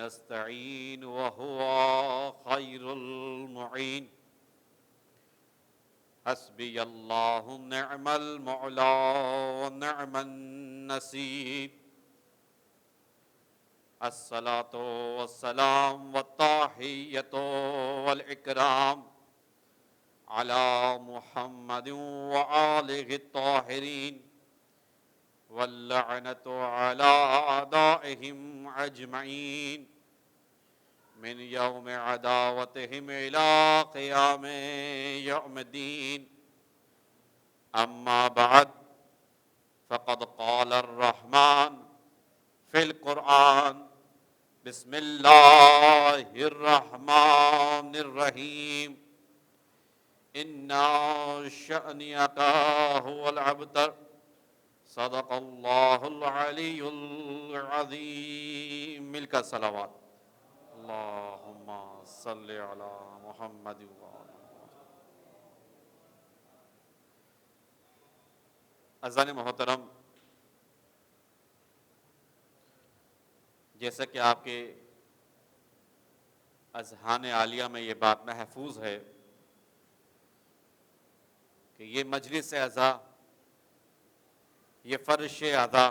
نستعين وهو خير المعين. حسبي الله نعم المولى ونعم النصير. الصلاة والسلام والتحية والإكرام على محمد وآله الطاهرين واللعنة على أعدائهم أجمعين من يوم عداوتهم إلى قيام يوم الدين. أما بعد، فقد قال الرحمن في القرآن: بسم الله الرحمن الرحيم. إن شأنك هو الأبتر. صدق الله العلي العظيم. مل کر صلوات. اللہم صلی علی محمد عزیزان محترم، جیسا کہ آپ کے اذہان عالیہ میں یہ بات محفوظ ہے کہ یہ مجلس عزا، یہ فرش عزا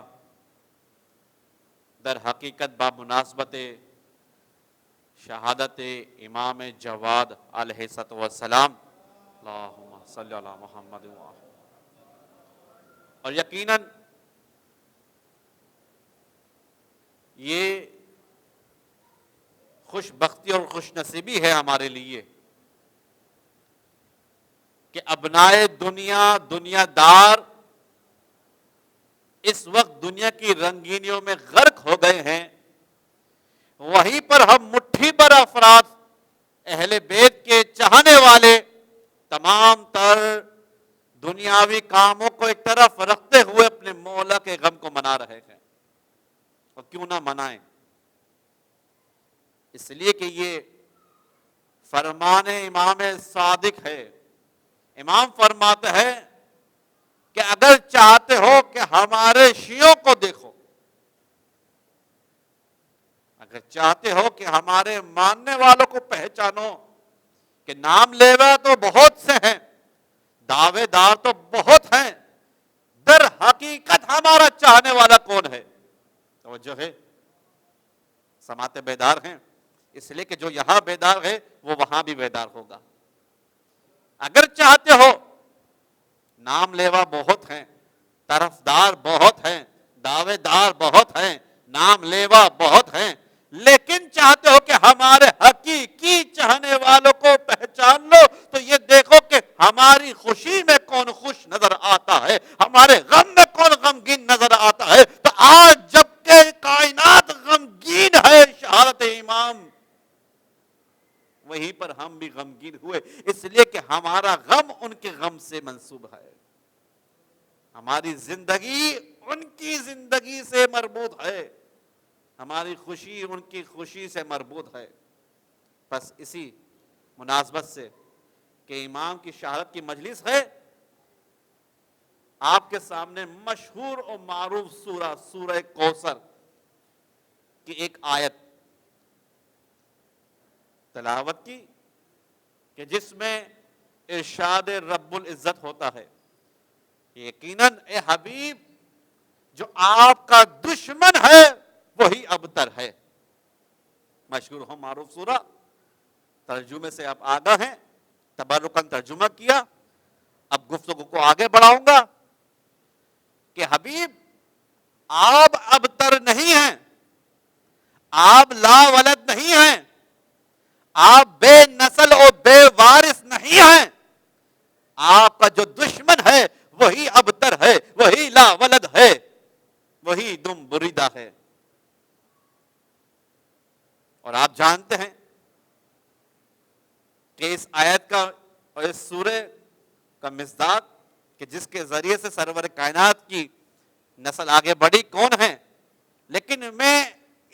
در حقیقت بمناسبت شہادت امام جواد علیہ السلام، اللہم صلی علی محمد اور یقیناً یہ خوش بختی اور خوش نصیبی ہے ہمارے لیے کہ ابنائے دنیا دار اس وقت دنیا کی رنگینیوں میں غرق ہو گئے ہیں. وہیں پر ہم مٹھی بھر افراد اہل بیت کے چاہنے والے تمام تر دنیاوی کاموں کو ایک طرف رکھتے ہوئے اپنے مولا کے غم کو منا رہے ہیں. اور کیوں نہ منائیں، اس لیے کہ یہ فرمان امام صادق ہے. امام فرماتے ہیں کہ اگر چاہتے ہو کہ ہمارے شیعوں کو دیکھو، اگر چاہتے ہو کہ ہمارے ماننے والوں کو پہچانو، کہ نام لیوا تو بہت سے ہیں، دعوے دار تو بہت ہیں، در حقیقت ہمارا چاہنے والا کون ہے؟ توجہ ہے، سماعت بیدار ہیں، اس لیے کہ جو یہاں بیدار ہے وہ وہاں بھی بیدار ہوگا. اگر چاہتے ہو، نام لیوا بہت ہیں، طرفدار بہت ہیں، دعوے دار بہت ہیں، نام لیوا بہت ہیں، لیکن چاہتے ہو کہ ہمارے حقیقی چاہنے والوں کو پہچان لو تو یہ دیکھو کہ ہماری خوشی میں کون خوش نظر آتا ہے، ہمارے غم میں کون غمگین نظر آتا ہے. تو آج جب کہ کائنات غمگین ہے شہادت امام، وہیں پر ہم بھی غمگین ہوئے، اس لیے کہ ہمارا غم ان کے غم سے منسوب ہے، ہماری زندگی ان کی زندگی سے مربوط ہے، ہماری خوشی ان کی خوشی سے مربوط ہے. بس اسی مناسبت سے کہ امام کی شہادت کی مجلس ہے، آپ کے سامنے مشہور اور معروف سورہ کوثر کی ایک آیت تلاوت کی کہ جس میں ارشاد رب العزت ہوتا ہے، یقیناً اے حبیب جو آپ کا دشمن ہے وہی ابتر ہے. مشہور ہو معروف سورہ، ترجمے سے آپ آگاہ ہیں، تبرکاً ترجمہ کیا. اب گفتگو کو آگے بڑھاؤں گا کہ حبیب آپ ابتر نہیں ہیں، آپ لا ولد نہیں ہیں، آپ بے نسل اور بے وارث نہیں ہیں. آپ کا جو دشمن ہے وہی ابتر ہے، وہی لا ولد ہے، وہی دم بریدہ ہے. اور آپ جانتے ہیں کہ اس آیت کا اور اس سورہ کا مصداق کہ جس کے ذریعے سے سرور کائنات کی نسل آگے بڑھی کون ہے. لیکن میں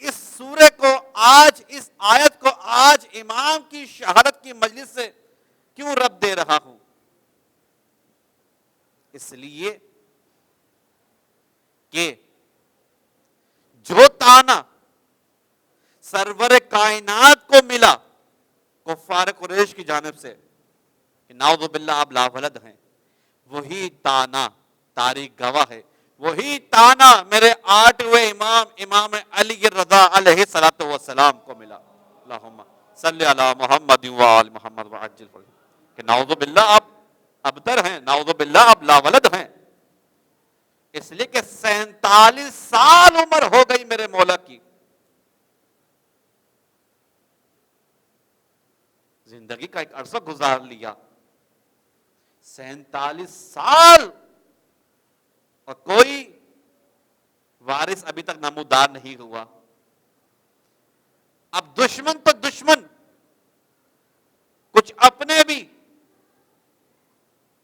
اس سورہ کو آج، اس آیت کو آج امام کی شہادت کی مجلس سے کیوں رب دے رہا ہوں؟ اس لیے کہ جو تانا سرور کائنات کو ملا کفار قریش کی جانب سے کہ نعوذ باللہ آپ لا ولد ہیں، وہی تانا تاریخ گواہ ہے، وہی تانا میرے 8ویں امام امام علی رضا علیہ الصلوۃ والسلام کو ملا۔ اللہم صلی علی محمد وآل محمد وعجل فرجہ، کہ نعوذ باللہ آپ ابتر ہیں، نعوذ باللہ آپ لا ولد ہیں، اس لیے کہ 47 سال عمر ہو گئی میرے مولا کی، زندگی کا ایک عرصہ گزار لیا، 47 سال، اور کوئی وارث ابھی تک نمودار نہیں ہوا۔ اب دشمن تو دشمن، کچھ اپنے بھی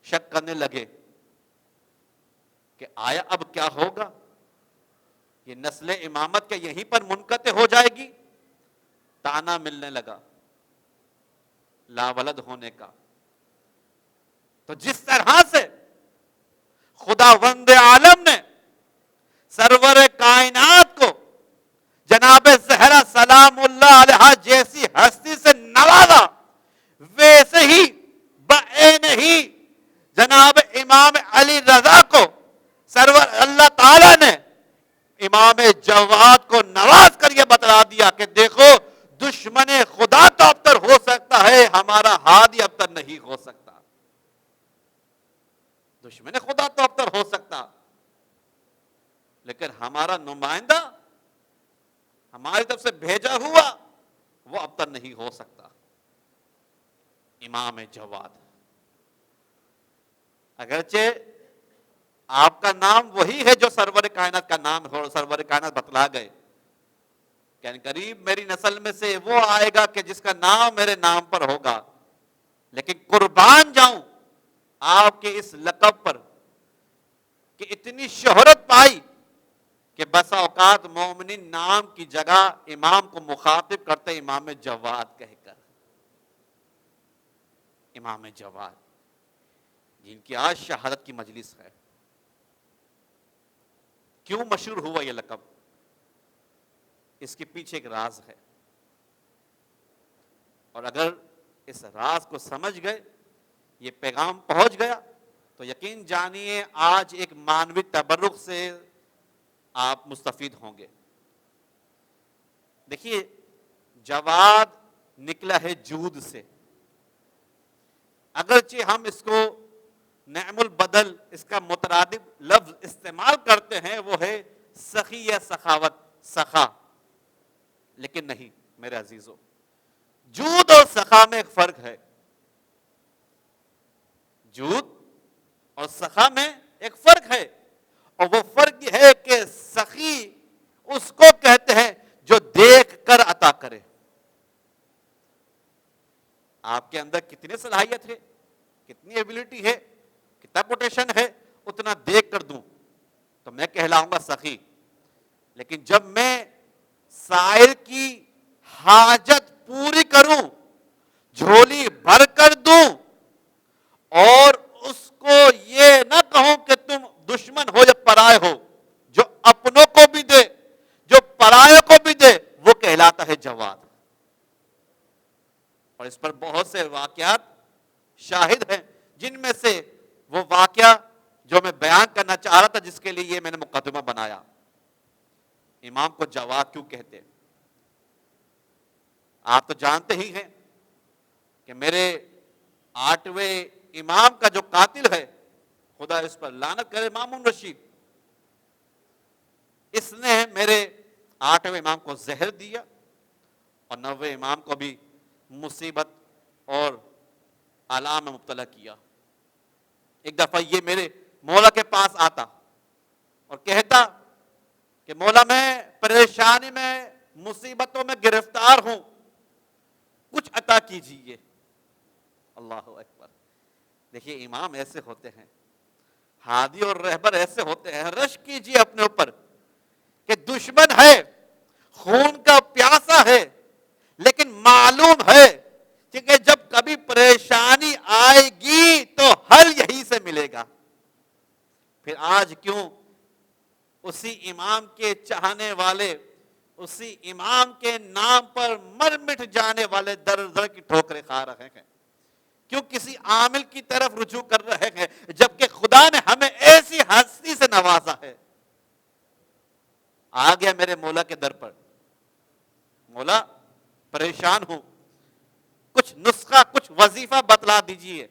شک کرنے لگے کہ آیا اب کیا ہوگا، یہ نسل امامت کے یہیں پر منقطع ہو جائے گی؟ تانا ملنے لگا لا ولد ہونے کا۔ تو جس طرح سے خداوند عالم نے سرور کائنات کو جناب زہرا سلام اللہ علیہا جیسی ہستی سے نوازا، ویسے ہی بعین ہی جناب امام علی رضا کو سرور اللہ تعالی نے امام جواد کو نواز کر یہ بتلا دیا کہ دیکھو دشمن خدا تو ابتر ہو سکتا ہے، ہمارا ہادی ابتر نہیں ہو سکتا، دشمن خدا تو ابتر ہو سکتا، لیکن ہمارا نمائندہ ہماری طرف سے بھیجا ہوا وہ ابتر نہیں ہو سکتا، امام جواد۔ اگرچہ آپ کا نام وہی ہے جو سرور کائنات کا نام ہو، سرور کائنات بتلا گئے کہ قریب میری نسل میں سے وہ آئے گا کہ جس کا نام میرے نام پر ہوگا، لیکن قربان جاؤں آپ کے اس لقب پر کہ اتنی شہرت پائی کہ بسا اوقات مومنین نام کی جگہ امام کو مخاطب کرتے امام جواد کہہ کر، امام جواد جن کی آج شہادت کی مجلس ہے۔ کیوں مشہور ہوا یہ لقب؟ اس کے پیچھے ایک راز ہے، اور اگر اس راز کو سمجھ گئے، یہ پیغام پہنچ گیا، تو یقین جانیے آج ایک مانوی تبرک سے آپ مستفید ہوں گے۔ دیکھیے جواد نکلا ہے جود سے، اگرچہ ہم اس کو نعم البدل اس کا مترادف لفظ استعمال کرتے ہیں، وہ ہے سخی یا سخاوت، سخا، لیکن نہیں میرے عزیزو، جود اور سخا میں ایک فرق ہے، جود اور سخا میں ایک فرق ہے، اور وہ فرق یہ ہے کہ سخی اس کو کہتے ہیں جو دیکھ کر عطا کرے۔ آپ کے اندر کتنی صلاحیت ہے، کتنی ایبلٹی ہے، کتنا پوٹینشل ہے، اتنا دیکھ کر دوں تو میں کہلاؤں گا سخی، لیکن جب میں سائر کی حاجت پوری کروں، جھولی بھر کر دوں، اور اس کو یہ نہ کہوں کہ تم دشمن ہو یا پرائے ہو، جو اپنوں کو بھی دے جو پرائے کو بھی دے، وہ کہلاتا ہے جواد۔ اور اس پر بہت سے واقعات شاہد ہیں، جن میں سے وہ واقعہ جو میں بیان کرنا چاہ رہا تھا، جس کے لیے یہ میں نے مقدمہ بنایا، امام کو جواد کیوں کہتے؟ آپ تو جانتے ہی ہیں کہ میرے 8ویں امام کا جو قاتل ہے، خدا اس پر لعنت کرے، مامون رشید، اس نے میرے 8ویں امام کو زہر دیا، اور 9ویں امام کو بھی مصیبت اور آلام میں مبتلا کیا۔ ایک دفعہ یہ میرے مولا کے پاس آتا اور کہتا کہ مولا میں پریشانی میں، مصیبتوں میں گرفتار ہوں، کچھ عطا کیجیے۔ اللہ اکبر۔ دیکھیے امام ایسے ہوتے ہیں، ہادی اور رہبر ایسے ہوتے ہیں، رشک کیجیے اپنے اوپر کہ دشمن ہے، خون کا پیاسا ہے، لیکن معلوم ہے کہ جب کبھی پریشانی آئے گی تو حل یہیں سے ملے گا۔ پھر آج کیوں اسی امام کے چاہنے والے اسی امام کے نام پر مر مٹ جانے والے در در کی ٹھوکریں کھا رہے ہیں؟ کیوں کسی عامل کی طرف رجوع کر رہے ہیں جبکہ خدا نے ہمیں ایسی ہستی سے نوازا ہے؟ آ گیا میرے مولا کے در پر، مولا پریشان ہوں، کچھ نسخہ کچھ وظیفہ بتلا دیجئے،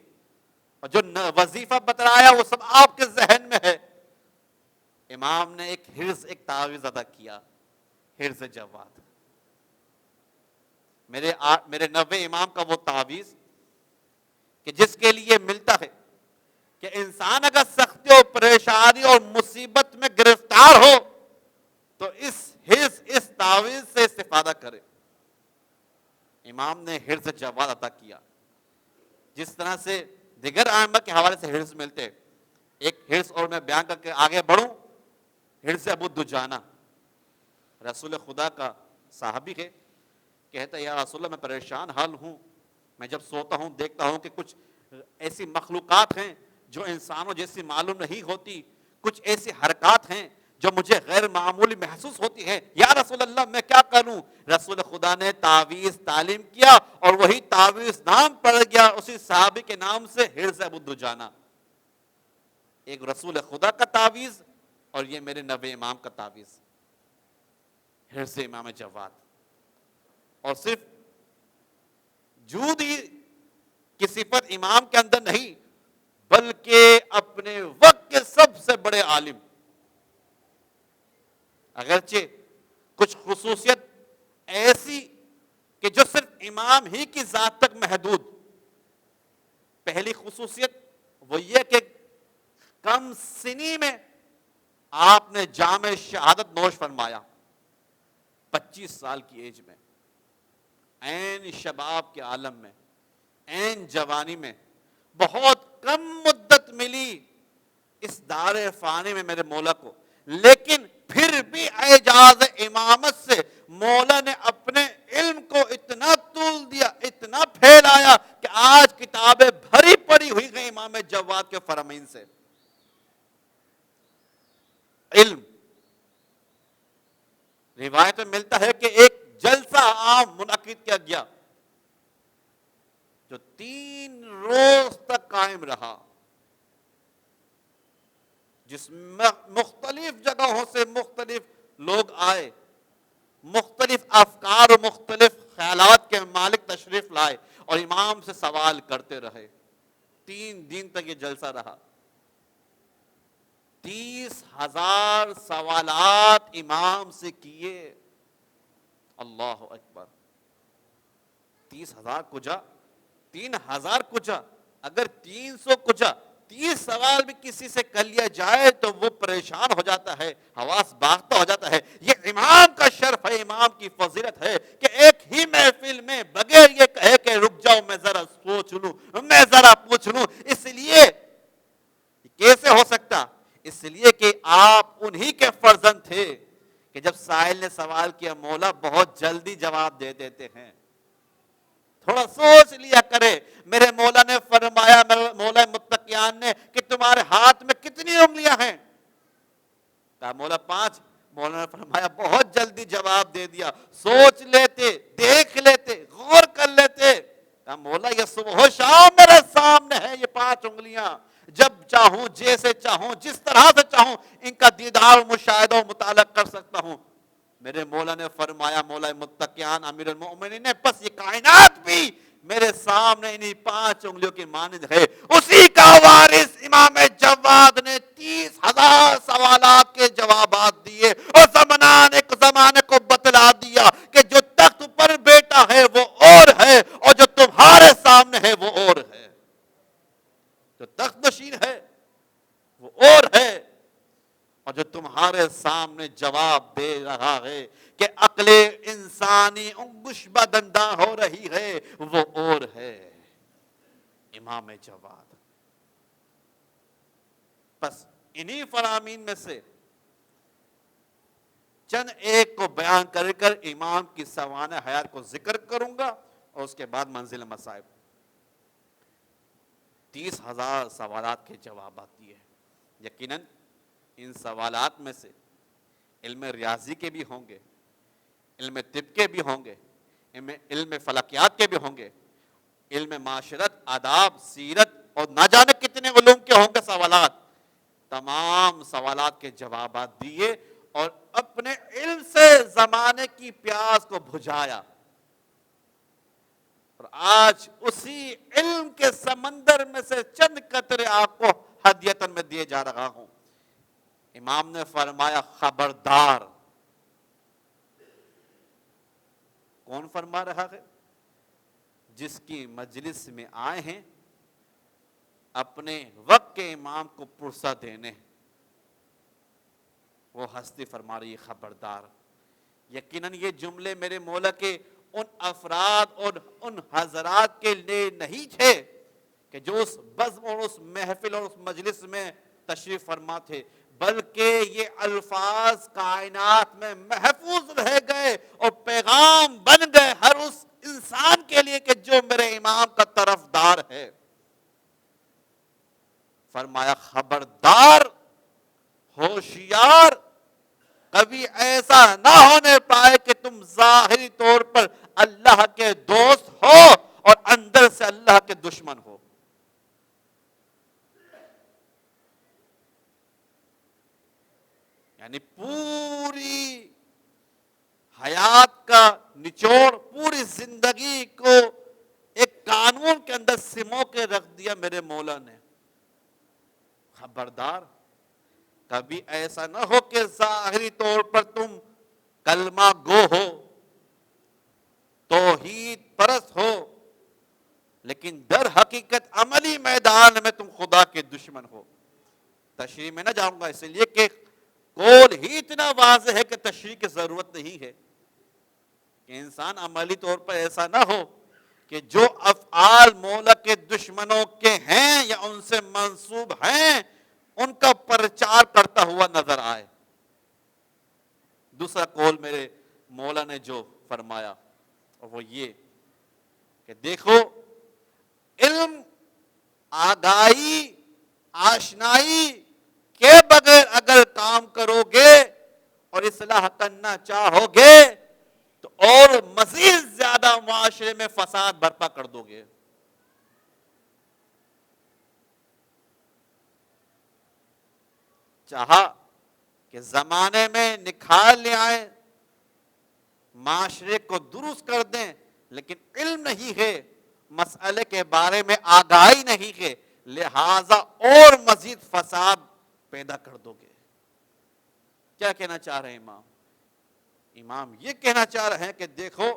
اور جو وظیفہ بتلایا وہ سب آپ کے ذہن میں ہے۔ امام نے ایک حرز، ایک تعویذ ادا کیا، حرز جواد۔ میرے نوے امام کا وہ تعویذ کہ جس کے لیے ملتا ہے کہ انسان اگر سختی اور پریشانی اور مصیبت میں گرفتار ہو تو اس حرز، اس تعویذ سے استفادہ کرے۔ امام نے حرز جواد عطا کیا، جس طرح سے دیگر ائمہ کے حوالے سے حرز ملتے۔ ایک حرز اور میں بیان کر کے آگے بڑھوں، حرز ابو دجانہ، رسول خدا کا صحابی ہے، کہتا ہے یا رسول اللہ میں پریشان حال ہوں، میں جب سوتا ہوں دیکھتا ہوں کہ کچھ ایسی مخلوقات ہیں جو انسانوں جیسی معلوم نہیں ہوتی، کچھ ایسی حرکات ہیں جو مجھے غیر معمولی محسوس ہوتی ہے، یا رسول اللہ میں کیا کروں؟ رسول خدا نے تعویذ تعلیم کیا اور وہی تعویذ نام پڑ گیا اسی صحابی کے نام سے، حرز ابو دجانہ۔ ایک رسول خدا کا تعویذ اور یہ میرے نوے امام کا تعویذ، حرز امام جواد۔ اور صرف جود ہی کی صفت امام کے اندر نہیں، بلکہ اپنے وقت کے سب سے بڑے عالم۔ اگرچہ کچھ خصوصیت ایسی کہ جو صرف امام ہی کی ذات تک محدود۔ پہلی خصوصیت وہ یہ کہ کم سنی میں آپ نے جام شہادت نوش فرمایا، 25 سال کی ایج میں، عین شباب کے عالم میں، عین جوانی میں۔ بہت کم مدت ملی اس دار فانی میں میرے مولا کو، لیکن پھر بھی اعجاز امامت سے مولا نے اپنے علم کو اتنا طول دیا، اتنا پھیلایا کہ آج کتابیں بھری پڑی ہوئی گئی امام جواد کے فرامین سے۔ علم، روایت میں ملتا ہے کہ ایک جلسہ عام منعقد کیا گیا جو 3 روز تک قائم رہا، جس میں مختلف جگہوں سے مختلف لوگ آئے، مختلف افکار و مختلف خیالات کے مالک تشریف لائے اور امام سے سوال کرتے رہے۔ 3 دن تک یہ جلسہ رہا، 30,000 سوالات امام سے کیے۔ اللہ اکبر، 30,000 کجا، 3,000 کجا، اگر 300 کجا، 30 سوال بھی کسی سے کر لیا جائے تو وہ پریشان ہو جاتا ہے، حواس باختہ ہو جاتا ہے۔ یہ امام کا شرف ہے، امام کی فضیلت ہے کہ ایک ہی محفل میں بغیر یہ کہے کہ رک جاؤ میں ذرا سوچ لوں، میں ذرا پوچھ لوں۔ اس لیے کیسے ہو سکتا؟ اس لیے کہ آپ انہی کے فرزند تھے کہ جب سائل نے سوال کیا مولا بہت جلدی جواب دے دیتے ہیں، تھوڑا سوچ لیا کرے۔ میرے مولا نے فرمایا، مولا متقیان نے، کہ تمہارے ہاتھ میں کتنی انگلیاں ہیں؟ کہا مولا 5۔ مولا نے فرمایا بہت جلدی جواب دے دیا، سوچ لیتے، دیکھ لیتے، غور کر لیتے۔ کہا مولا یہ صبح و شام میرے سامنے ہے یہ 5 انگلیاں، جب چاہوں، جیسے چاہوں، جس طرح سے چاہوں ان کا دیدار، مشاہدہ و مطالعہ کر سکتا ہوں۔ میرے مولا نے فرمایا، مولا متقیان امیر المؤمنین نے، بس یہ کائنات بھی میرے سامنے انہی 5 انگلیوں کی مانند ہے۔ اسی کا وارث امام جواد نے 30,000 سوالات کے جوابات دیے اور زمانے کو بتلا دیا کہ جو تخت پر بیٹا ہے وہ اور ہے اور جو تمہارے سامنے ہے وہ اور ہے، جو تخت نشین ہے وہ اور ہے اور جو تمہارے سامنے جواب دے رہا ہے کہ عقل انسانی انگش بدندہ ہو رہی ہے وہ اور ہے، امام جواد۔ بس انہی فرامین میں سے چند ایک کو بیان کر کر امام کی سوانح حیات کو ذکر کروں گا اور اس کے بعد منزل مصائب۔ 30,000 سوالات کے جوابات دیے۔ یقیناً ان سوالات میں سے علم ریاضی کے بھی ہوں گے، علم طب کے بھی ہوں گے، علم فلکیات کے بھی ہوں گے، علم معاشرت، آداب، سیرت اور نہ جانے کتنے علوم کے ہوں گے سوالات. تمام سوالات کے جوابات دیے اور اپنے علم سے زمانے کی پیاس کو بجھایا. اور آج اسی علم کے سمندر میں سے چند قطرے آپ کو ہدیتاً میں دیے جا رہا ہوں. امام نے فرمایا خبردار. کون فرما رہا ہے؟ جس کی مجلس میں آئے ہیں اپنے وقت کے امام کو پرسہ دینے، وہ ہستی فرما رہی ہے خبردار. یقیناً یہ جملے میرے مولا کے ان افراد اور ان حضرات کے لیے نہیں تھے کہ جو اس بزم اور اس محفل اور اس مجلس میں تشریف فرما تھے، بلکہ یہ الفاظ کائنات میں محفوظ رہ گئے اور پیغام بن گئے ہر اس انسان کے لیے کہ جو میرے امام کا طرفدار ہے. فرمایا خبردار، ہوشیار، کبھی ایسا نہ ہونے پائے کہ تم ظاہری طور پر اللہ کے دوست ہو اور اندر سے اللہ کے دشمن ہو. یعنی پوری حیات کا نچوڑ، پوری زندگی کو ایک قانون کے اندر سمو کے رکھ دیا میرے مولا نے. خبردار، کبھی ایسا نہ ہو کہ ظاہری طور پر تم کلمہ گو ہو، توحید پرست ہو، لیکن در حقیقت عملی میدان میں تم خدا کے دشمن ہو. تشریح میں نہ جاؤں گا اس لیے کہ قول ہی اتنا واضح ہے کہ تشریح کی ضرورت نہیں ہے کہ انسان عملی طور پر ایسا نہ ہو کہ جو افعال مولا کے دشمنوں کے ہیں یا ان سے منسوب ہیں ان کا پرچار کرتا ہوا نظر آئے. دوسرا قول میرے مولا نے جو فرمایا اور وہ یہ کہ دیکھو، علم، آگاہی، آشنائی کے بغیر اگر کام کرو گے اور اصلاح کرنا چاہو گے تو اور مزید زیادہ معاشرے میں فساد برپا کر دو گے. چاہا کہ زمانے میں نکھار لے آئیں، معاشرے کو درست کر دیں، لیکن علم نہیں ہے، مسئلے کے بارے میں آگاہی نہیں ہے، لہذا اور مزید فساد پیدا کر دو گے. کیا کہنا چاہ رہے ہیں امام؟ امام یہ کہنا چاہ رہے ہیں کہ دیکھو،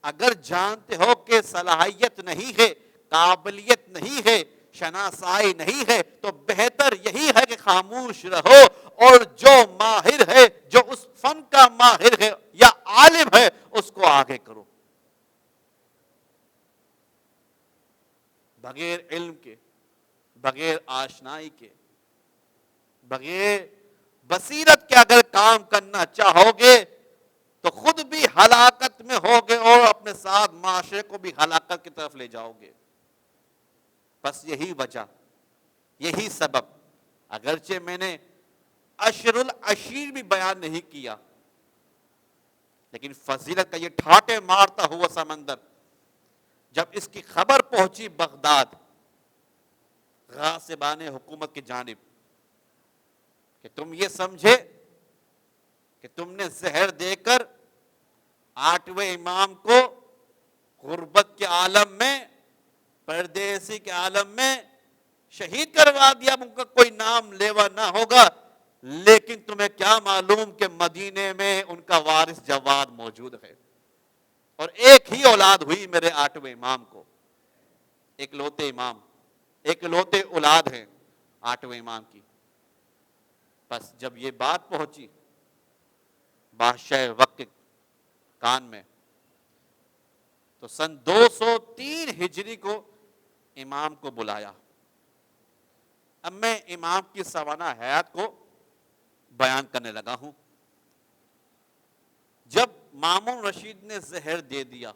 اگر جانتے ہو کہ صلاحیت نہیں ہے، قابلیت نہیں ہے، شناسائی نہیں ہے، تو بہتر یہی ہے کہ خاموش رہو اور جو ماہر ہے، جو اس فن کا ماہر ہے یا عالم ہے، اس کو آگے کرو. بغیر علم کے، بغیر آشنائی کے، بغیر بصیرت کے اگر کام کرنا چاہو گے تو خود بھی ہلاکت میں ہوگے اور اپنے ساتھ معاشرے کو بھی ہلاکت کی طرف لے جاؤ گے. بس یہی وجہ، یہی سبب، اگرچہ میں نے عشر العشیر بھی بیان نہیں کیا، لیکن فضیلت کا یہ ٹھاٹے مارتا ہوا سمندر جب اس کی خبر پہنچی بغداد غاصبان حکومت کی جانب کہ تم یہ سمجھے کہ تم نے زہر دے کر 8ویں امام کو غربت کے عالم میں، پردیسی کے عالم میں شہید کروا دیا، ان کا کوئی نام لیوا نہ ہوگا، لیکن تمہیں کیا معلوم کہ مدینے میں ان کا وارث جواد موجود ہے اور ایک ہی اولاد ہوئی میرے 8ویں امام کو. ایک لوتے امام، ایک لوتے اولاد ہیں 8ویں امام کی. بس جب یہ بات پہنچی بادشاہ وقت کے کان میں تو سن 203 ہجری کو امام کو بلایا. اب میں امام کی سوانح حیات کو بیان کرنے لگا ہوں. جب مامون رشید نے زہر دے دیا،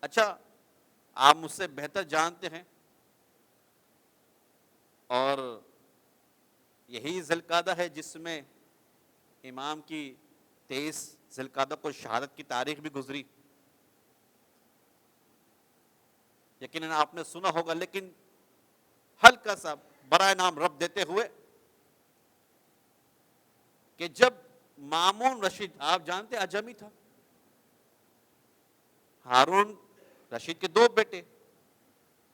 اچھا آپ مجھ سے بہتر جانتے ہیں، اور یہی ذی القعدہ ہے جس میں امام کی 23 ذی القعدہ کو شہادت کی تاریخ بھی گزری. یقیناً آپ نے سنا ہوگا، لیکن ہلکا سا برائے نام رب دیتے ہوئے کہ جب مامون رشید، آپ جانتے اجمی تھا، ہارون رشید کے 2 بیٹے،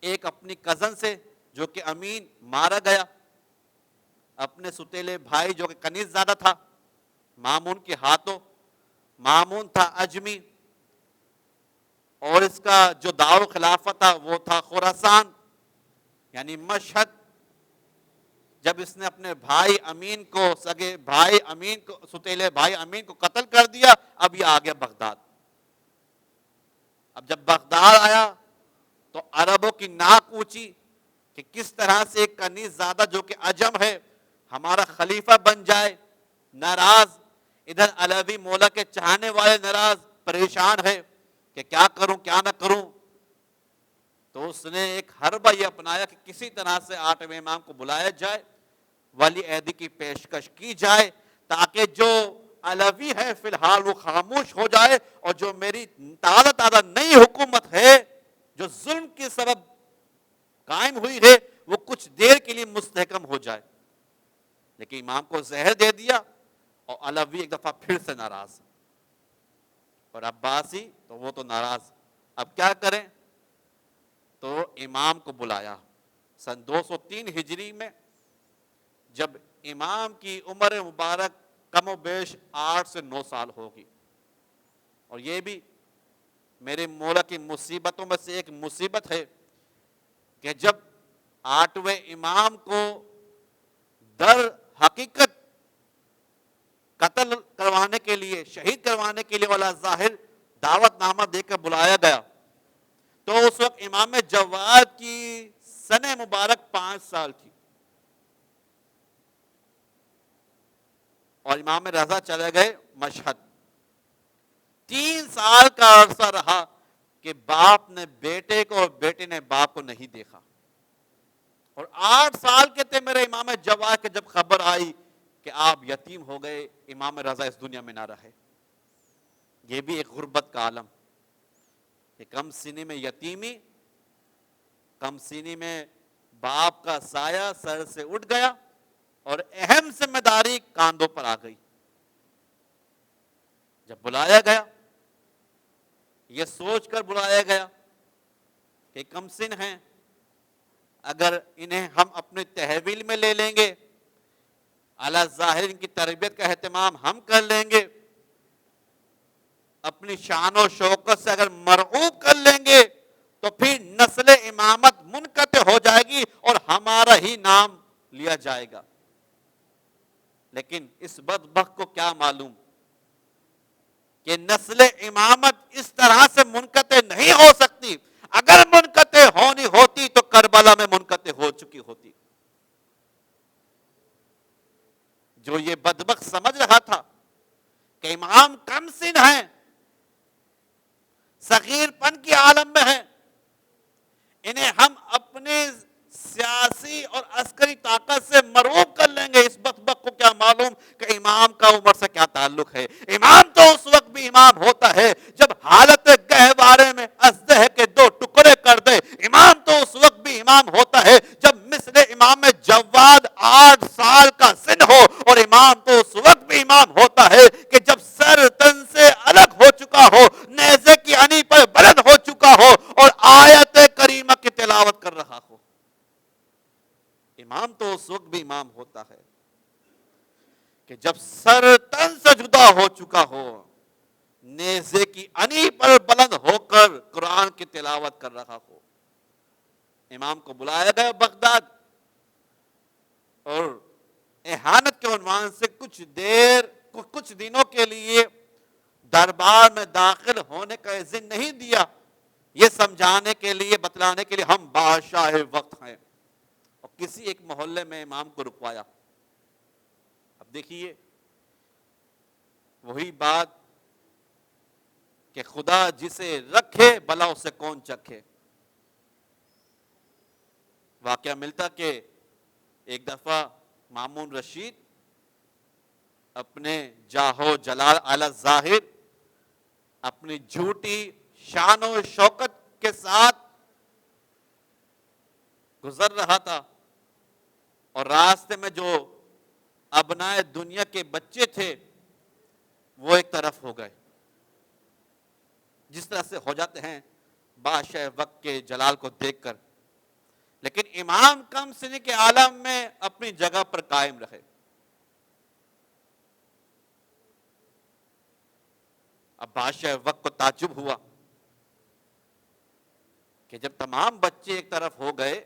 ایک اپنی کزن سے جو کہ امین مارا گیا، اپنے ستیلے بھائی جو کہ کنیز زادہ تھا مامون کے ہاتھوں. مامون تھا اجمی، اور اس کا جو دار خلافت تھا وہ تھا خراسان یعنی مشہد. جب اس نے اپنے بھائی امین کو، سگے بھائی امین کو، ستیلے بھائی امین کو قتل کر دیا، اب یہ آ گیا بغداد. اب جب بغداد آیا تو عربوں کی ناک اونچی کہ کس طرح سے ایک کنیز زادہ جو کہ عجم ہے ہمارا خلیفہ بن جائے. ناراض، ادھر علوی مولا کے چاہنے والے ناراض، پریشان ہے کہ کیا کروں کیا نہ کروں. تو اس نے ایک حربہ یہ اپنایا کہ کسی طرح سے 8ویں امام کو بلایا جائے، ولی عہدی کی پیشکش کی جائے، تاکہ جو علوی ہے فی الحال وہ خاموش ہو جائے، اور جو میری تازہ نئی حکومت ہے جو ظلم کے سبب قائم ہوئی ہے وہ کچھ دیر کے لیے مستحکم ہو جائے. لیکن امام کو زہر دے دیا اور علوی ایک دفعہ پھر سے ناراض، اور عباسی تو وہ تو ناراض. اب کیا کریں؟ تو امام کو بلایا. سن 203 ہجری میں جب امام کی عمر مبارک کم و بیش 8 سے 9 سال ہوگی، اور یہ بھی میرے مولا کی مصیبتوں میں سے ایک مصیبت ہے کہ جب 8ویں امام کو در حقیقت قتل کروانے کے لیے، شہید کروانے کے لیے والا ظاہر دعوت نامہ دے کر بلایا گیا، تو اس وقت امام جواد کی سن مبارک 5 سال تھی، اور امام رضا چلے گئے مشہد. 3 سال کا عرصہ رہا کہ باپ نے بیٹے کو اور بیٹے نے باپ کو نہیں دیکھا. اور 8 سال کے تھے میرے امام جواد کے جب خبر آئی کہ آپ یتیم ہو گئے، امام رضا اس دنیا میں نہ رہے. یہ بھی ایک غربت کا عالم کہ کم سنی میں یتیمی، کم سنی میں باپ کا سایہ سر سے اٹھ گیا اور اہم ذمہ داری کاندھوں پر آ گئی. جب بلایا گیا، یہ سوچ کر بلایا گیا کہ کم سن ہیں، اگر انہیں ہم اپنے تحویل میں لے لیں گے، اعلیٰ ظاہر ان کی تربیت کا اہتمام ہم کر لیں گے، اپنی شان و شوکت سے اگر مرعوب کر لیں گے تو پھر نسل امامت منقطع ہو جائے گی اور ہمارا ہی نام لیا جائے گا. لیکن اس بدبخت کو کیا معلوم کہ نسل امامت اس طرح سے منقطع نہیں ہو سکتی. اگر منقطع ہونی ہوتی تو کربلا میں منقطع ہو چکی ہوتی. جو یہ بدبخت سمجھ رہا تھا کہ امام کم سن ہیں، صغیر پن کی عالم میں ہیں، انہیں ہم اپنے سیاسی اور عسکری طاقت سے مرعوب کر لیں گے، اس بدبخت کو کیا معلوم کہ امام کا عمر سے کیا تعلق ہے. امام تو اس وقت بھی امام ہوتا ہے جب حالت گہوارے میں ازدہ کے 2 ٹکڑے کر دے. امام تو اس وقت بھی امام ہوتا ہے جب مثل امام جواد 8 سال کا سن ہو، اور امام تو اس وقت بھی امام ہوتا ہے کہ جب سر تن سے الگ ہو چکا ہو، نیزے کی انی پر بلند ہو چکا ہو اور آیت کریمہ کی تلاوت کر رہا ہو. امام تو اس وقت بھی امام ہوتا ہے کہ جب سر تن سے جدا ہو چکا ہو، نیزے کی انی پر بلند ہو کر قرآن کی تلاوت کر رہا ہو. امام کو بلایا گیا بغداد، اور اہانت کے عنوان سے کچھ دنوں کے لیے دربار میں داخل ہونے کا اذن نہیں دیا، یہ سمجھانے کے لیے، بتلانے کے لیے ہم بادشاہ وقت ہیں. اور کسی ایک محلے میں امام کو رکوایا. اب دیکھیے وہی بات کہ خدا جسے رکھے بلا اسے کون چکھے. واقعہ ملتا کہ ایک دفعہ مامون رشید اپنے جاہو جلال علی ظاہر اپنی جھوٹی شان و شوکت کے ساتھ گزر رہا تھا، اور راستے میں جو ابنائے دنیا کے بچے تھے وہ ایک طرف ہو گئے، جس طرح سے ہو جاتے ہیں بادشاہ وقت کے جلال کو دیکھ کر، لیکن امام کم سنی کے عالم میں اپنی جگہ پر قائم رہے۔ اب بادشاہ وقت کو تعجب ہوا کہ جب تمام بچے ایک طرف ہو گئے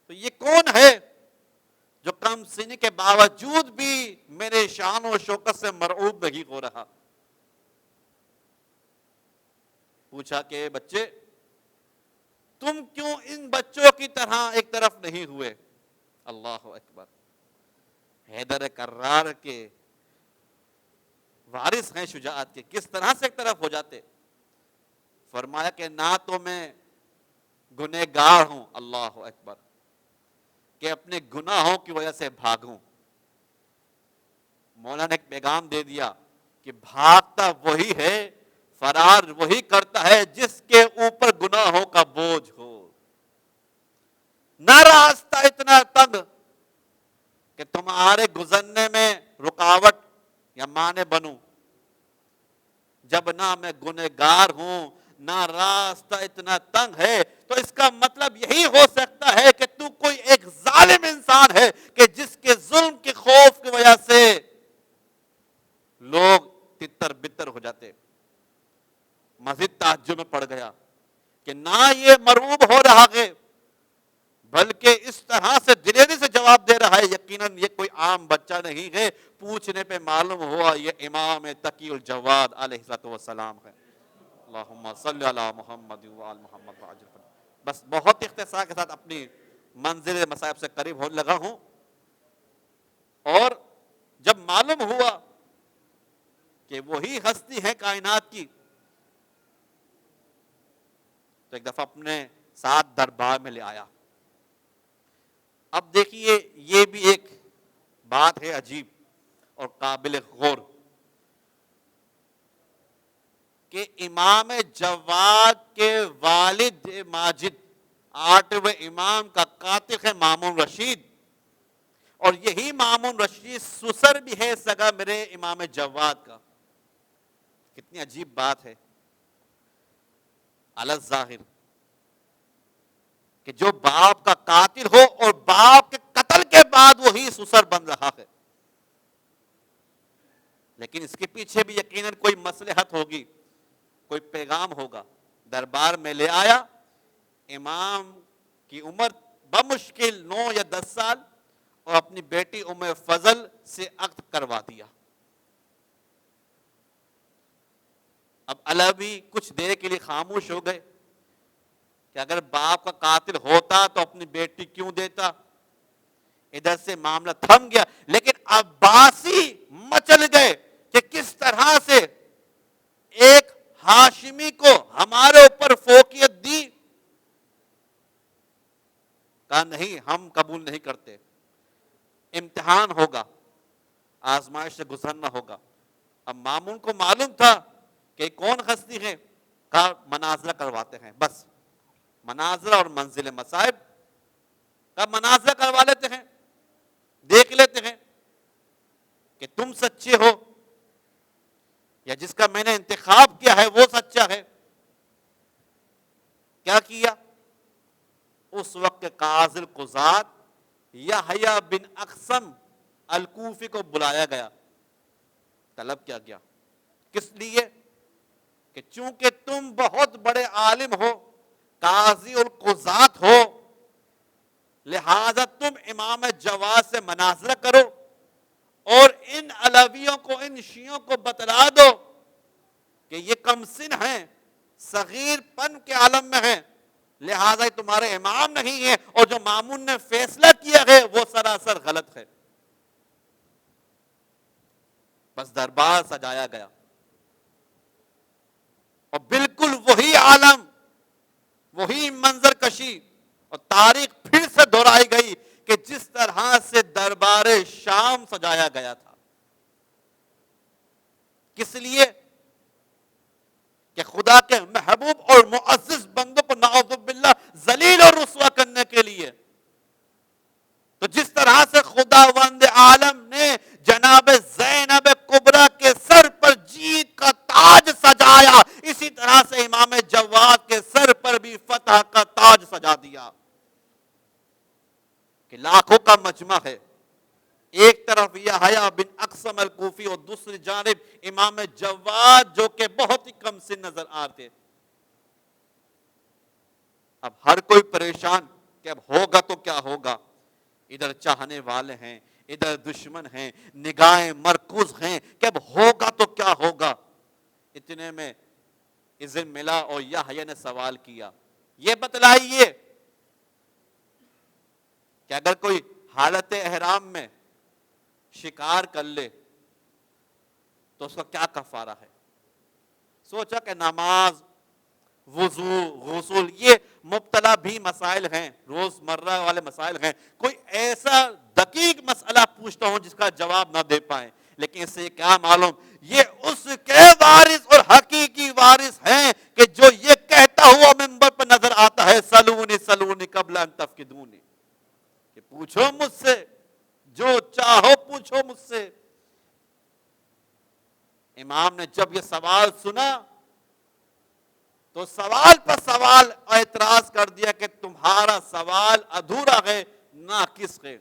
تو یہ کون ہے جو کم سنی کے باوجود بھی میرے شان و شوکت سے مرعوب نہیں ہو رہا؟ پوچھا کہ بچے تم کیوں ان بچوں کی طرح ایک طرف نہیں ہوئے؟ اللہ اکبر! حیدر کرار کے وارث ہیں شجاعت کے، کس طرح سے ایک طرف ہو جاتے؟ فرمایا کہ نہ تو میں گنہگار ہوں، اللہ اکبر، کہ اپنے گناہوں کی وجہ سے بھاگوں۔ مولا نے ایک پیغام دے دیا کہ بھاگتا وہی ہے، فرار وہی کرتا ہے جس کے اوپر گناہوں کا بوجھ ہو۔ نہ راستہ اتنا تنگ کہ تمہارے گزرنے میں رکاوٹ یا مانع بنوں، جب نہ میں گنہگار ہوں نہ راستہ اتنا تنگ ہے، تو اس کا مطلب یہی ہو سکتا ہے کہ تو کوئی ایک ظالم انسان ہے کہ جس کے ظلم کے خوف کی وجہ سے لوگ تتر بتر ہو جاتے۔ مزید تعجب میں پڑ گیا کہ نہ یہ مرعوب ہو رہا ہے بلکہ اس طرح سے دلیری سے جواب دے رہا ہے، یقیناً یہ کوئی عام بچہ نہیں ہے۔ پوچھنے پہ معلوم ہوا یہ امام تقی الجواد علیہ السلام ہے۔ اللہم صلی علی محمد وآل محمد وعجل فرج۔ بس بہت اختصار کے ساتھ اپنی منزل مصائب سے قریب ہونے لگا ہوں، اور جب معلوم ہوا کہ وہی ہستی ہے کائنات کی، تو ایک دفعہ اپنے ساتھ دربار میں لے آیا۔ اب دیکھیے یہ بھی ایک بات ہے عجیب اور قابل غور کہ امام جواد کے والد ماجد 8ویں امام کا قاتل ہے مامون رشید، اور یہی مامون رشید سسر بھی ہے سگا میرے امام جواد کا۔ کتنی عجیب بات ہے علی الظاہر کہ جو باپ کا قاتل ہو اور باپ کے قتل کے بعد وہی سسر بن رہا ہے، لیکن اس کے پیچھے بھی یقیناً کوئی مصلحت ہوگی، کوئی پیغام ہوگا۔ دربار میں لے آیا، امام کی عمر بمشکل 9 یا 10 سال، اور اپنی بیٹی ام فضل سے عقد کروا دیا۔ اب علوی کچھ دیر کے لیے خاموش ہو گئے کہ اگر باپ کا قاتل ہوتا تو اپنی بیٹی کیوں دیتا۔ ادھر سے معاملہ تھم گیا، لیکن عباسی مچل گئے کہ کس طرح سے ایک ہاشمی کو ہمارے اوپر فوقیت دی۔ کہا نہیں، ہم قبول نہیں کرتے، امتحان ہوگا، آزمائش سے گزرنا ہوگا۔ اب مامون کو معلوم تھا کہ کون ہستی ہے، کہا مناظرہ کرواتے ہیں۔ بس مناظرہ اور منزل مصائب کا مناظرہ کروا لیتے ہیں، دیکھ لیتے ہیں کہ تم سچے ہو یا جس کا میں نے انتخاب کیا ہے وہ سچا ہے۔ کیا کیا؟ اس وقت کے قاضی القضات یحییٰ بن اقسم الکوفی کو بلایا گیا، طلب کیا گیا۔ کس لیے؟ کہ چونکہ تم بہت بڑے عالم ہو، قاضی القضات ہو، لہذا تم امام جواد سے مناظرہ کرو اور ان علویوں کو، ان شیعوں کو بتلا دو کہ یہ کم سن ہیں، صغیر پن کے عالم میں ہیں، لہذا تمہارے امام نہیں ہے، اور جو مامون نے فیصلہ کیا ہے وہ سراسر غلط ہے۔ بس دربار سجایا گیا اور بالکل وہی عالم، وہی منظر کشی، اور تاریخ پھر سے دہرائی گئی کہ جس طرح سے دربار شام سجایا گیا تھا۔ کس لیے؟ کہ خدا کے محبوب اور معزز بندوں کو نعوذ باللہ ذلیل اور رسوا کرنے کے لیے۔ تو جس طرح سے خداوند عالم نے جناب زینب کبریٰ کے سر پر جیت کا تاج سجایا، اسی طرح سے امام جواد کے سر پر بھی فتح کا تاج سجا دیا کہ لاکھوں کا مجمع ہے، ایک طرف یحییٰ بن اقسم الکوفی اور دوسری جانب امام جواد جو کہ بہت ہی کم سن نظر آتے۔ اب ہر کوئی پریشان کہ اب ہوگا تو کیا ہوگا، ادھر چاہنے والے ہیں، ادھر دشمن ہیں، نگاہیں مرکوز ہیں کہ اب ہوگا تو کیا ہوگا۔ اتنے میں اذن ملا اور یحییٰ نے سوال کیا، یہ بتلائیے کہ اگر کوئی حالت احرام میں شکار کر لے تو اس کا کیا کفارہ ہے؟ سوچا کہ نماز، وضو، غسل یہ مبتلا بھی مسائل ہیں، روز مرہ والے مسائل ہیں، کوئی ایسا دقیق مسئلہ پوچھتا ہوں جس کا جواب نہ دے پائیں، لیکن اس سے کیا معلوم یہ اس کے وارث اور حقیقی وارث ہیں کہ جو یہ کہتا ہوا منبر پر نظر آتا ہے سلونی سلونی قبل ان تفقدونی، کہ پوچھو مجھ سے جو چاہو پوچھو مجھ سے۔ امام نے جب یہ سوال سنا تو سوال پر سوال اعتراض کر دیا کہ تمہارا سوال ادھورا ہے، ناقص ہے۔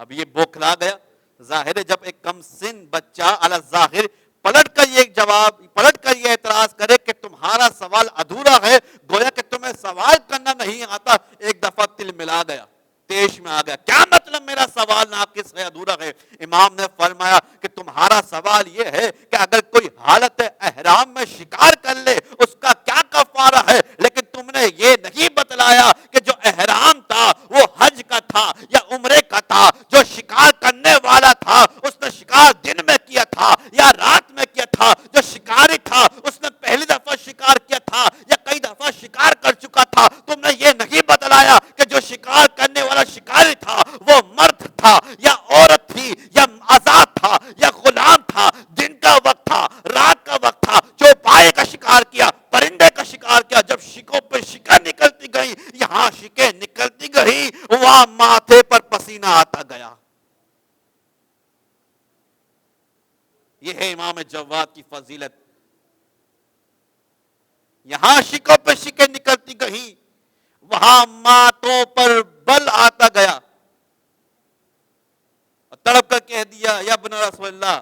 اب یہ بوکھلا گیا، ظاہر ہے جب ایک کم سن بچہ علی ظاہر پلٹ کر یہ اعتراض کرے کہ تمہارا سوال ادھورا ہے، گویا کہ تمہیں سوال کرنا نہیں آتا، ایک دفعہ تل ملا گیا، دیش میں آ گیا، کیا مطلب میرا سوال ناقص ہے، ادھورا ہے؟ امام نے فرمایا کہ تمہارا سوال یہ ہے کہ اگر کوئی حالت احرام میں شکار کر لے اس کا کیا کفارہ ہے، لیکن تم نے یہ نہیں بتلایا کہ جو احرام تھا وہ حج کا تھا یا عمرے کا تھا، جو شکار کرنے والا تھا اس نے شکار دن میں کیا تھا یا رات میں کیا تھا، جو شکاری تھا اس نے پہلی دفعہ شکار کیا تھا یا کئی دفعہ شکار کر چکا تھا۔ تم نے یہ نہیں بتلایا کہ جو شکار کرنے والا شکاری تھا وہ مرد تھا یا عورت تھی یا آزاد تھا یا غلام تھا، دن کا وقت تھا، رات کا وقت تھا، چوپائے کا شکار کیا، پرندے کا شکار کیا، جب شکوں پہ شکیں نکلتی گئی، یہاں شکیں نکلتی گئی، وہاں ماتھے پر پسینہ آتا گیا۔ یہ ہے امام جواد کی فضیلت، یہاں شکوں پہ شکیں نکلتی گئی، وہاں ماتھوں پر بل آتا گیا، تڑپ کر کہہ دیا یا ابن رسول اللہ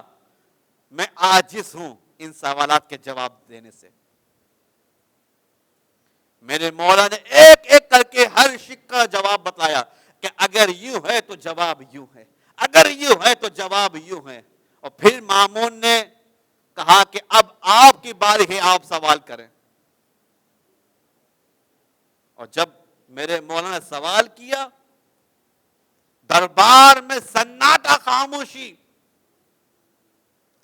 میں عاجز ہوں ان سوالات کے جواب دینے سے۔ میرے مولا نے ایک ایک کر کے ہر شک کا جواب بتایا کہ اگر یوں ہے تو جواب یوں ہے، اگر یوں ہے تو جواب یوں ہے، اور پھر مامون نے کہا کہ اب آپ کی باری ہے، آپ سوال کریں۔ اور جب میرے مولا نے سوال کیا دربار میں سناٹا، خاموشی،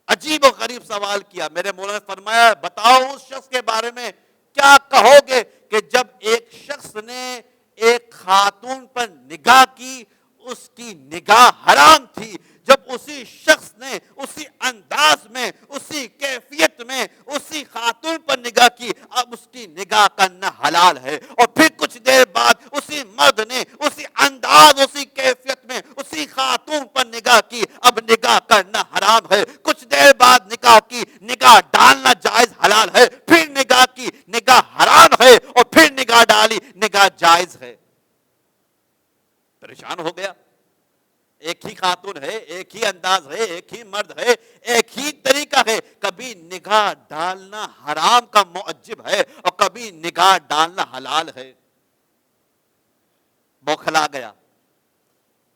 عجیب و غریب سوال کیا۔ میرے مولا نے فرمایا بتاؤ اس شخص کے بارے میں کیا کہو گے کہ جب ایک شخص نے ایک خاتون پر نگاہ کی، اس کی نگاہ حرام تھی، جب اسی شخص نے اسی انداز میں، اسی کیفیت میں اسی خاتون پر نگاہ کی، اب اس کی نگاہ کرنا حلال ہے۔ اور پھر کچھ دیر بعد اسی مرد نے اسی انداز، اسی کیفیت میں اسی خاتون پر نگاہ کی، اب نگاہ کرنا حرام ہے۔ کچھ دیر بعد نگاہ کی، نگاہ ڈالنا جائز حلال ہے، پھر نگاہ کی، نگاہ حرام ہے، اور پھر نگاہ ڈالی، نگاہ جائز ہے۔ پریشان ہو گیا، ایک ہی خاتون ہے، ایک ہی انداز ہے، ایک ہی مرد ہے، ایک ہی طریقہ ہے، کبھی نگاہ ڈالنا حرام کا معجب ہے اور کبھی نگاہ ڈالنا حلال ہے۔ بوکھلا گیا،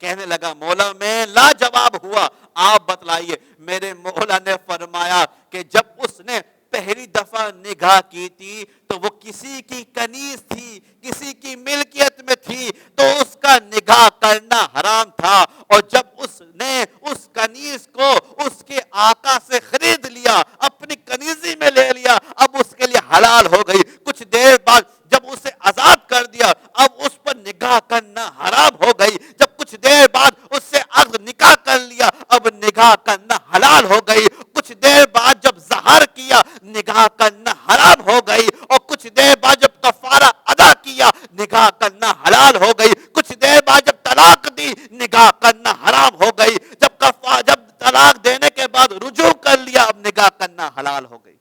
کہنے لگا مولا میں لاجواب ہوا، آپ بتلائیے۔ میرے مولا نے فرمایا کہ جب اس نے پہلی دفعہ نگاہ کی تھی تو وہ کسی کی کنیز تھی، کسی کی ملکیت میں تھی، تو اس کا نگاہ کرنا حرام تھا، اور جب اس نے اس کنیز کو اس کے آقا سے خرید لیا، اپنی کنیزی میں لے لیا، اب اس کے لیے حلال ہو گئی۔ کچھ دیر بعد جب اسے آزاد کر دیا، اب اس پر نگاہ کرنا حرام ہو گئی۔ جب کچھ دیر بعد اس سے عقد نکاح کر لیا، اب نگاہ کرنا حلال ہو گئی۔ نگاہ کرنا حرام ہو گئی، اور کچھ دیر بعد جب کفارہ ادا کیا نگاہ کرنا حلال ہو گئی، کچھ دیر بعد جب طلاق دی نگاہ کرنا حرام ہو گئی، جب طلاق دینے کے بعد رجوع کر لیا اب نگاہ کرنا حلال ہو گئی۔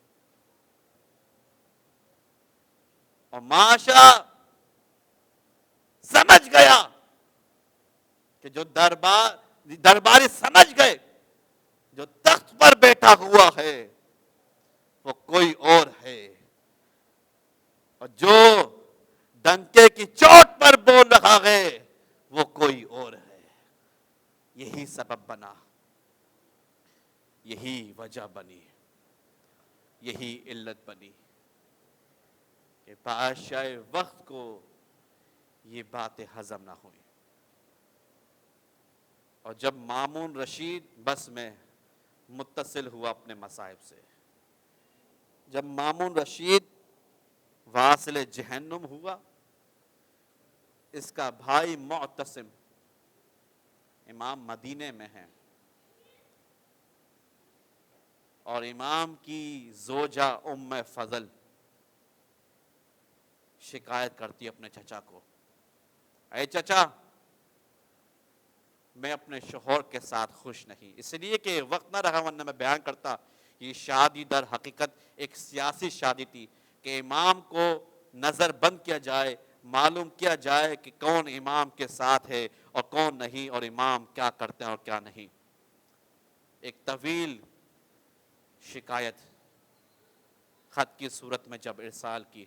اور معاشرہ سمجھ گیا کہ جو درباری سمجھ گئے جو تخت پر بیٹھا ہوا ہے وہ کوئی اور ہے، اور جو ڈنکے کی چوٹ پر بول رہا ہے وہ کوئی اور ہے۔ یہی سبب بنا، یہی وجہ بنی، یہی علت بنی کہ بادشاہ وقت کو یہ باتیں ہضم نہ ہوئی۔ اور جب مامون رشید بس میں متصل ہوا اپنے مصائب سے، جب مامون رشید واصل جہنم ہوا، اس کا بھائی معتصم امام مدینے میں ہے، اور امام کی زوجہ ام فضل شکایت کرتی اپنے چچا کو، اے چچا میں اپنے شوہر کے ساتھ خوش نہیں، اس لیے کہ وقت نہ رہا ورنہ میں بیان کرتا۔ یہ شادی در حقیقت ایک سیاسی شادی تھی کہ امام کو نظر بند کیا جائے، معلوم کیا جائے کہ کون امام کے ساتھ ہے اور کون نہیں، اور امام کیا کرتے ہیں اور کیا نہیں۔ ایک طویل شکایت خط کی صورت میں جب ارسال کی،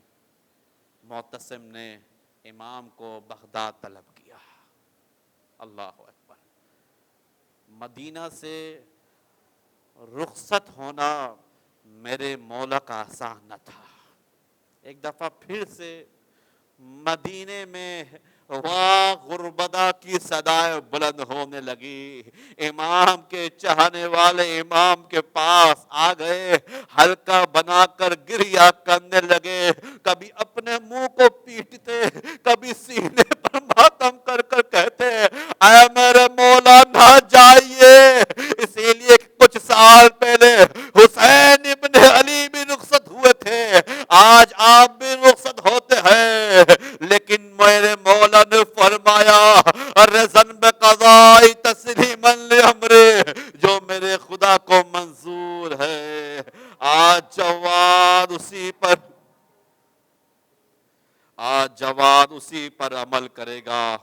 معتصم نے امام کو بغداد طلب کیا۔ اللہ اکبر۔ مدینہ سے رخصت ہونا میرے مولا کا آسان نہ تھا۔ ایک دفعہ پھر سے مدینے میں واہ غربدہ کی صدائیں بلند ہونے لگی، امام کے چاہنے والے امام کے پاس آ گئے، ہلکا بنا کر گریہ کرنے لگے، کبھی اپنے منہ کو پیٹتے، کبھی سینے پر ماتم کر کر کہتے اے میرے مولا نہ جائیے، اسی لیے کچھ سال پہلے حسین ابن علی بھی رخصت ہوئے تھے، آج آپ بھی رخصت ہوتے ہیں، لیکن میرے مولا نے فرمایا رضن بقضاء تسلیما لامرے، جو میرے خدا کو منظور ہے۔ آج جواد اسی پر عمل کرے گا۔